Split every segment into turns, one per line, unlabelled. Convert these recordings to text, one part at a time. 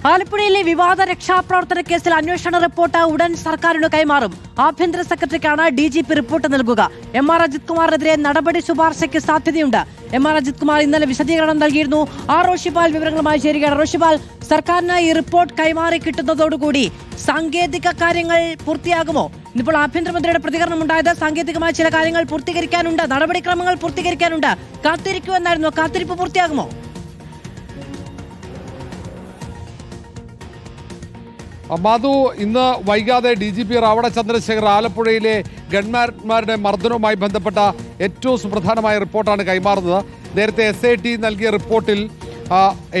ആലപ്പുഴയിലെ വിവാദ രക്ഷാപ്രവർത്തന കേസിൽ അന്വേഷണ റിപ്പോർട്ട് ഉടൻ സർക്കാരിന് കൈമാറും. ആഭ്യന്തര സെക്രട്ടറിക്കാണ് DGP റിപ്പോർട്ട് നൽകുക. MR അജിത് കുമാറിനെതിരെ നടപടി ശുപാർശയ്ക്ക് സാധ്യതയുണ്ട്. MR അജിത് കുമാർ ഇന്നലെ വിശദീകരണം നൽകിയിരുന്നു. റോഷിപാൽ വിവരങ്ങളുമായി ചേരുകയാണ്. റോഷിപാൽ, സർക്കാരിന് ഈ റിപ്പോർട്ട് കൈമാറി കിട്ടുന്നതോടുകൂടി സാങ്കേതിക കാര്യങ്ങൾ പൂർത്തിയാകുമോ? ഇപ്പോൾ ആഭ്യന്തരമന്ത്രിയുടെ പ്രതികരണം ഉണ്ടായത് സാങ്കേതികമായ ചില കാര്യങ്ങൾ പൂർത്തീകരിക്കാനുണ്ട്, നടപടിക്രമങ്ങൾ പൂർത്തീകരിക്കാനുണ്ട്, കാത്തിരിക്കൂ എന്നായിരുന്നു. കാത്തിരിപ്പ് പൂർത്തിയാകുമോ?
മാധു, ഇന്ന് വൈകാതെ DGP റാവണ ചന്ദ്രശേഖർ ആലപ്പുഴയിലെ ഗൺമാന്മാരുടെ മർദ്ദനവുമായി ബന്ധപ്പെട്ട ഏറ്റവും സുപ്രധാനമായ റിപ്പോർട്ടാണ് കൈമാറുന്നത്. നേരത്തെ SIT നൽകിയ റിപ്പോർട്ടിൽ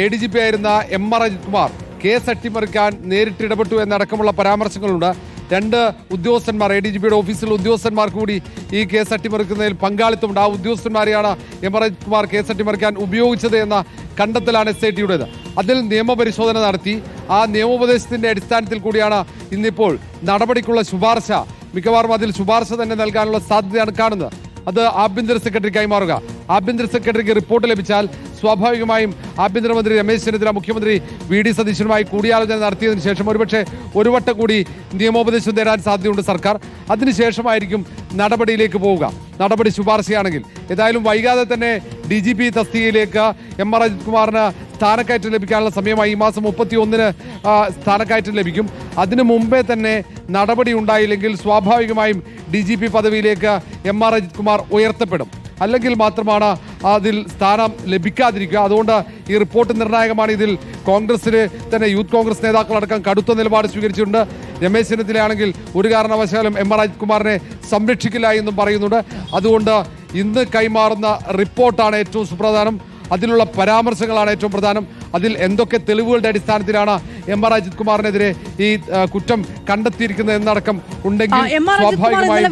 ADGP ആയിരുന്ന MR അജിത് കുമാർ കേസ് അട്ടിമറിക്കാൻ നേരിട്ട് ഇടപെട്ടു എന്നടക്കമുള്ള പരാമർശങ്ങളുണ്ട്. രണ്ട് ഉദ്യോഗസ്ഥന്മാർ, ADGPയുടെ ഓഫീസിലെ ഉദ്യോഗസ്ഥന്മാർ കൂടി ഈ കേസ് അട്ടിമറിക്കുന്നതിൽ പങ്കാളിത്തമുണ്ട്. ആ ഉദ്യോഗസ്ഥന്മാരെയാണ് MR അജിത് കുമാർ കേസ് അട്ടിമറിക്കാൻ ഉപയോഗിച്ചത് എന്ന കണ്ടെത്തലാണ് SITയുടേത്. അതിൽ നിയമപരിശോധന നടത്തി. ആ നിയമോപദേശത്തിന്റെ അടിസ്ഥാനത്തിൽ കൂടിയാണ് ഇന്നിപ്പോൾ നടപടിക്കുള്ള ശുപാർശ, മിക്കവാറും അതിൽ ശുപാർശ തന്നെ നൽകാനുള്ള സാധ്യതയാണ് കാണുന്നത്. അത് ആഭ്യന്തര സെക്രട്ടറി കൈമാറുക. ആഭ്യന്തര സെക്രട്ടറിക്ക് റിപ്പോർട്ട് ലഭിച്ചാൽ സ്വാഭാവികമായും ആഭ്യന്തരമന്ത്രി രമേശ് ചെന്നിത്തല മുഖ്യമന്ത്രി VD സതീശനുമായി കൂടിയാലോചന നടത്തിയതിനു ശേഷം ഒരുപക്ഷെ ഒരു വട്ടം കൂടി നിയമോപദേശം തേടാൻ സാധ്യതയുണ്ട് സർക്കാർ. അതിനുശേഷമായിരിക്കും നടപടിയിലേക്ക് പോവുക. നടപടി ശുപാർശയാണെങ്കിൽ ഏതായാലും വൈകാതെ തന്നെ DGP തസ്തികയിലേക്ക് MR അജിത് കുമാറിന് സ്ഥാനക്കയറ്റം ലഭിക്കാനുള്ള സമയമായി. ഈ മാസം 31-ന് സ്ഥാനക്കയറ്റം ലഭിക്കും. അതിനു മുമ്പേ തന്നെ നടപടി ഉണ്ടായില്ലെങ്കിൽ സ്വാഭാവികമായും DGP പദവിയിലേക്ക് MR അജിത് കുമാർ ഉയർത്തപ്പെടും. അല്ലെങ്കിൽ മാത്രമാണ് അതിൽ സ്ഥാനം ലഭിക്കാതിരിക്കുക. അതുകൊണ്ട് ഈ റിപ്പോർട്ട് നിർണായകമാണ്. ഇതിൽ കോൺഗ്രസിന് തന്നെ യൂത്ത് കോൺഗ്രസ് നേതാക്കളടക്കം കടുത്ത നിലപാട് സ്വീകരിച്ചിട്ടുണ്ട്. രമേശ് ചെന്നിത്തലയാണെങ്കിൽ ഒരു കാരണവശാലും MR അജിത് കുമാറിനെ സംരക്ഷിക്കില്ല എന്നും പറയുന്നുണ്ട്. അതുകൊണ്ട് ഇന്ന് കൈമാറുന്ന റിപ്പോർട്ടാണ് ഏറ്റവും സുപ്രധാനം. അതിലുള്ള പരാമർശങ്ങളാണ് ഏറ്റവും പ്രധാനം. അതിൽ എന്തൊക്കെ തെളിവുകളുടെ അടിസ്ഥാനത്തിലാണ് MR അജിത് കുമാറിനെതിരെ ഈ കുറ്റം കണ്ടെത്തിയിരിക്കുന്നത് എന്നടക്കം ഉണ്ടെങ്കിൽ സ്വാഭാവികമായും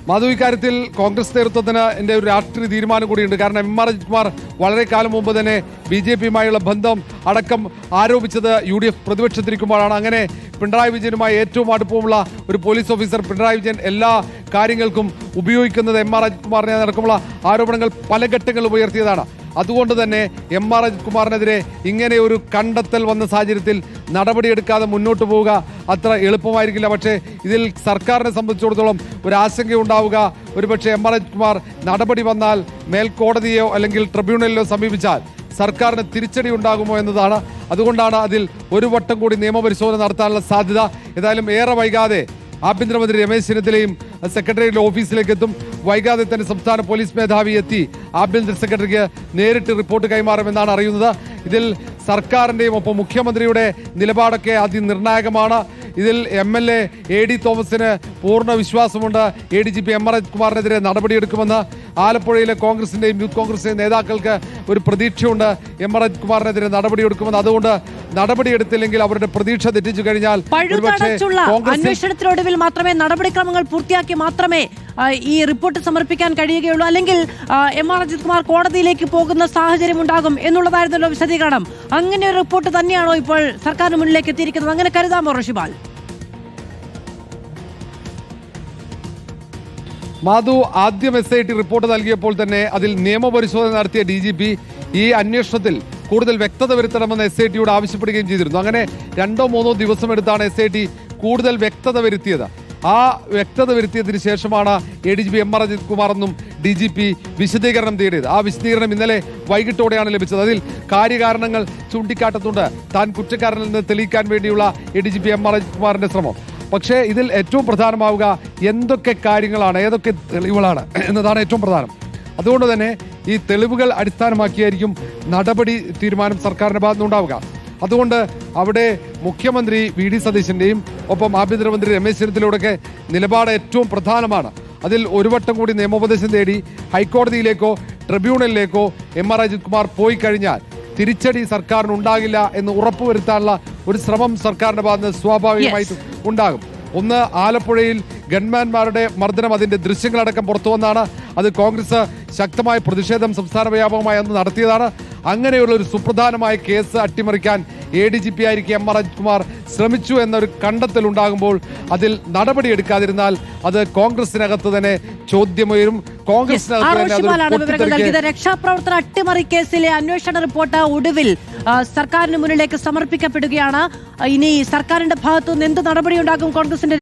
മാധു, ഇക്കാര്യത്തിൽ കോൺഗ്രസ് നേതൃത്വത്തിന് എൻ്റെ ഒരു രാഷ്ട്രീയ തീരുമാനം കൂടിയുണ്ട്. കാരണം MR അജിത് കുമാർ വളരെ കാലം മുമ്പ് തന്നെ BJPയുമായുള്ള ബന്ധം അടക്കം ആരോപിച്ചത് UDF പ്രതിപക്ഷത്തിരിക്കുമ്പോഴാണ്. അങ്ങനെ പിണറായി വിജയനുമായി ഏറ്റവും അടുപ്പമുള്ള ഒരു പോലീസ് ഓഫീസർ പിണറായി വിജയൻ എല്ലാ കാര്യങ്ങൾക്കും ഉപയോഗിക്കുന്നത് MR അജിത് കുമാറിനെ അടക്കമുള്ള ആരോപണങ്ങൾ പല ഘട്ടങ്ങളും ഉയർത്തിയതാണ്. അതുകൊണ്ട് തന്നെ MR അജിത് കുമാറിനെതിരെ ഇങ്ങനെ ഒരു കണ്ടെത്തൽ വന്ന സാഹചര്യത്തിൽ നടപടിയെടുക്കാതെ മുന്നോട്ട് പോവുക അത്ര എളുപ്പമായിരിക്കില്ല. പക്ഷേ ഇതിൽ സർക്കാരിനെ സംബന്ധിച്ചിടത്തോളം ഒരു ആശങ്കയുണ്ടാവുക, ഒരുപക്ഷെ MR അജിത് കുമാർ നടപടി വന്നാൽ മേൽക്കോടതിയോ അല്ലെങ്കിൽ ട്രിബ്യൂണലിലോ സമീപിച്ചാൽ സർക്കാരിന് തിരിച്ചടി ഉണ്ടാകുമോ എന്നതാണ്. അതുകൊണ്ടാണ് അതിൽ ഒരു വട്ടം കൂടി നിയമപരിശോധന നടത്താനുള്ള സാധ്യത. ഏതായാലും ഏറെ വൈകാതെ ആഭ്യന്തരമന്ത്രി രമേശ് ചെന്നിത്തലയും സെക്രട്ടറിയുടെ ഓഫീസിലേക്ക് എത്തും. വൈകാതെ തന്നെ സംസ്ഥാന പോലീസ് മേധാവി എത്തി ആഭ്യന്തര സെക്രട്ടറിക്ക് നേരിട്ട് റിപ്പോർട്ട് കൈമാറുമെന്നാണ് അറിയുന്നത്. ഇതിൽ സർക്കാരിൻ്റെയും ഒപ്പം മുഖ്യമന്ത്രിയുടെ നിലപാടൊക്കെ അതിനിർണായകമാണ്. ഇതിൽ MLA AD തോമസിന് പൂർണ്ണ വിശ്വാസമുണ്ട്. ADGP MR അജിത് കുമാറിനെതിരെ നടപടിയെടുക്കുമെന്ന്. ആലപ്പുഴയിലെ കോൺഗ്രസിന്റെയും യൂത്ത് കോൺഗ്രസിന്റെയും നേതാക്കൾക്ക് ഒരു പ്രതീക്ഷയുണ്ട്, MR അജിത് കുമാറിനെതിരെ നടപടിയെടുക്കുമെന്ന്. അതുകൊണ്ട് നടപടിയെടുത്തില്ലെങ്കിൽ അവരുടെ പ്രതീക്ഷ തെറ്റിച്ചു കഴിഞ്ഞാൽ
അന്വേഷണത്തിനൊടുവിൽ മാത്രമേ നടപടിക്രമങ്ങൾ പൂർത്തിയാക്കി മാത്രമേ ഈ റിപ്പോർട്ട് സമർപ്പിക്കാൻ കഴിയുകയുള്ളൂ. അല്ലെങ്കിൽ MR അജിത് കുമാർ കോടതിയിലേക്ക് പോകുന്ന സാഹചര്യം ഉണ്ടാകും എന്നുള്ളതായിരുന്നല്ലോ വിശദീകരണം. അങ്ങനെ ഒരു റിപ്പോർട്ട് തന്നെയാണോ ഇപ്പോൾ സർക്കാരിന് മുന്നിലേക്ക് എത്തിയിരിക്കുന്നത്? അങ്ങനെ കരുതാമോ റോഷിപാൽ?
മാധു, ആദ്യം SIT റിപ്പോർട്ട് നൽകിയപ്പോൾ തന്നെ അതിൽ നിയമപരിശോധന നടത്തിയ DGP ഈ അന്വേഷണത്തിൽ കൂടുതൽ വ്യക്തത വരുത്തണമെന്ന് SITയോട് ആവശ്യപ്പെടുകയും ചെയ്തിരുന്നു. അങ്ങനെ 2-3 ദിവസം എടുത്താണ് SIT കൂടുതൽ വ്യക്തത വരുത്തിയത്. ആ വ്യക്തത വരുത്തിയതിനു ശേഷമാണ് ADGP MR അജിത് കുമാർ എന്നും DGP വിശദീകരണം തേടിയത്. ആ വിശദീകരണം ഇന്നലെ വൈകിട്ടോടെയാണ് ലഭിച്ചത്. അതിൽ കാര്യകാരണങ്ങൾ ചൂണ്ടിക്കാട്ടുന്നുണ്ട്. താൻ കുറ്റക്കാരനെന്ന് തെളിയിക്കാൻ വേണ്ടിയുള്ള ADGP MR അജിത് കുമാറിന്റെ ശ്രമം. പക്ഷേ ഇതിൽ ഏറ്റവും പ്രധാനമാവുക എന്തൊക്കെ കാര്യങ്ങളാണ്, ഏതൊക്കെ തെളിവുകളാണ് എന്നതാണ് ഏറ്റവും പ്രധാനം. അതുകൊണ്ട് തന്നെ ഈ തെളിവുകൾ അടിസ്ഥാനമാക്കിയായിരിക്കും നടപടി തീരുമാനം സർക്കാരിന്റെ ഭാഗത്തുനിന്നുണ്ടാവുക. അതുകൊണ്ട് അവിടെ മുഖ്യമന്ത്രി VD സതീശന്റെയും ഒപ്പം ആഭ്യന്തരമന്ത്രി രമേശ് ചെന്നിത്തലയുടെയൊക്കെ നിലപാട് ഏറ്റവും പ്രധാനമാണ്. അതിൽ ഒരു വട്ടം കൂടി നിയമോപദേശം തേടി ഹൈക്കോടതിയിലേക്കോ ട്രിബ്യൂണലിലേക്കോ MR അജിത് കുമാർ പോയി കഴിഞ്ഞാൽ തിരിച്ചടി സർക്കാരിന് ഉണ്ടാകില്ല എന്ന് ഉറപ്പുവരുത്താനുള്ള ഒരു ശ്രമം സർക്കാരിന്റെ ഭാഗത്ത് സ്വാഭാവികമായിട്ടും ഉണ്ടാകും. ഒന്ന്, ആലപ്പുഴയിൽ ഗൺമാന്മാരുടെ മർദ്ദനം, അതിന്റെ ദൃശ്യങ്ങളടക്കം പുറത്തു വന്നാണ്. അത് കോൺഗ്രസ് ശക്തമായ പ്രതിഷേധം സംസ്ഥാന വ്യാപകമായി അന്ന് നടത്തിയതാണ്. അങ്ങനെയുള്ള ഒരു സുപ്രധാനമായ കേസ് അട്ടിമറിക്കാൻ ADGP ആയിരിക്കും MR അജിത് കുമാർ ശ്രമിച്ചു എന്നൊരു കണ്ടെത്തൽ ഉണ്ടാകുമ്പോൾ അതിൽ നടപടിയെടുക്കാതിരുന്നാൽ അത് കോൺഗ്രസിനകത്ത് തന്നെ ചോദ്യമുയരും.
ഇത് രക്ഷാപ്രവർത്തന അട്ടിമറി കേസിലെ അന്വേഷണ റിപ്പോർട്ട് ഒടുവിൽ സർക്കാരിന് മുന്നിലേക്ക് സമർപ്പിക്കപ്പെടുകയാണ്. ഇനി സർക്കാരിന്റെ ഭാഗത്തുനിന്ന് എന്ത് നടപടി ഉണ്ടാകും കോൺഗ്രസിന്റെ